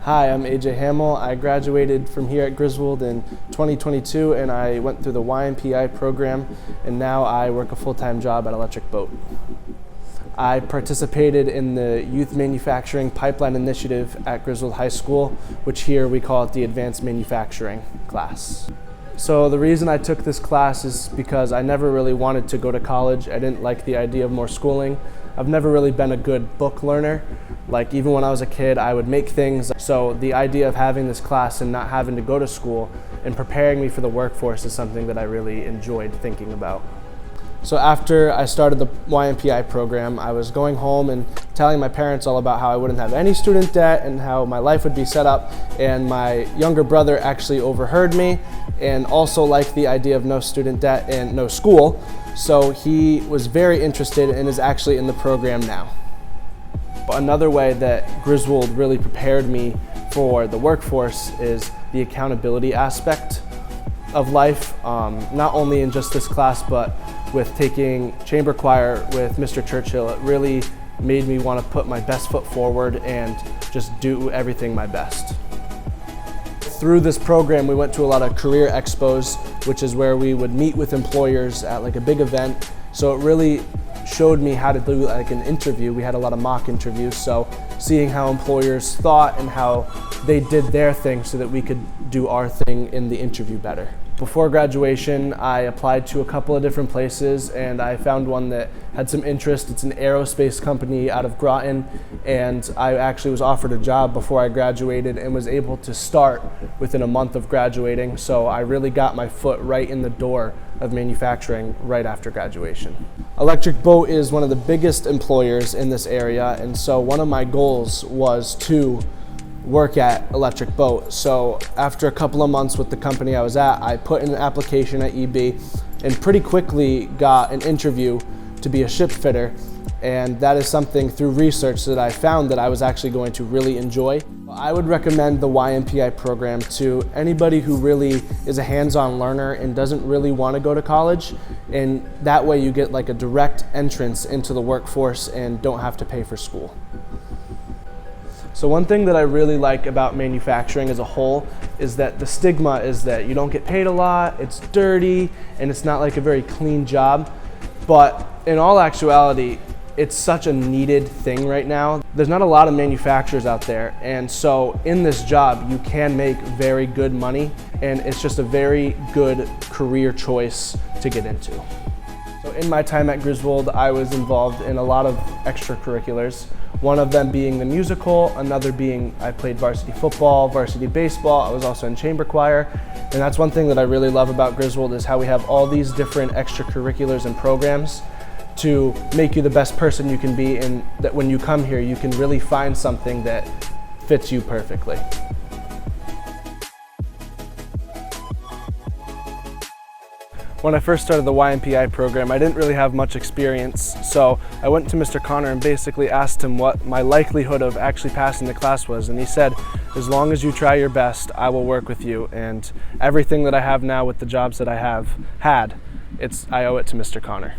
Hi, I'm AJ Hamel. I graduated from here at Griswold in 2022 and I went through the YMPI program, and now I work a full-time job at Electric Boat. I participated in the Youth Manufacturing Pipeline Initiative at Griswold High School, which here we call it the Advanced Manufacturing class. So the reason I took this class is because I never really wanted to go to college. I didn't like the idea of more schooling. I've never really been a good book learner. Like even when I was a kid, I would make things. So the idea of having this class and not having to go to school and preparing me for the workforce is something that I really enjoyed thinking about. So after I started the YMPI program, I was going home and telling my parents all about how I wouldn't have any student debt and how my life would be set up. And my younger brother actually overheard me and also liked the idea of no student debt and no school. So he was very interested and is actually in the program now. But another way that Griswold really prepared me for the workforce is the accountability aspect of life, not only in just this class, but with taking chamber choir with Mr. Churchill. It really made me want to put my best foot forward and just do everything my best. Through this program, we went to a lot of career expos, which is where we would meet with employers at like a big event. So it really showed me how to do like an interview. We had a lot of mock interviews, so seeing how employers thought and how they did their thing so that we could do our thing in the interview better. Before graduation, I applied to a couple of different places and I found one that had some interest. It's an aerospace company out of Groton, and I actually was offered a job before I graduated and was able to start within a month of graduating. So I really got my foot right in the door of manufacturing right after graduation. Electric Boat is one of the biggest employers in this area, and so one of my goals was to work at Electric Boat. So after a couple of months with the company I was at, I put in an application at EB and pretty quickly got an interview to be a ship fitter. And that is something through research that I found that I was actually going to really enjoy. I would recommend the YMPI program to anybody who really is a hands-on learner and doesn't really want to go to college. And that way you get like a direct entrance into the workforce and don't have to pay for school. So one thing that I really like about manufacturing as a whole is that the stigma is that you don't get paid a lot, it's dirty, and it's not like a very clean job. But in all actuality, it's such a needed thing right now. There's not a lot of manufacturers out there, and so in this job you can make very good money, and it's just a very good career choice to get into. So in my time at Griswold, I was involved in a lot of extracurriculars. One of them being the musical, another being I played varsity football, varsity baseball. I was also in chamber choir. And that's one thing that I really love about Griswold is how we have all these different extracurriculars and programs to make you the best person you can be, and that when you come here, you can really find something that fits you perfectly. When I first started the YMPI program, I didn't really have much experience, so I went to Mr. Connor and basically asked him what my likelihood of actually passing the class was, and he said, as long as you try your best, I will work with you, and everything that I have now with the jobs that I have had, I owe it to Mr. Connor.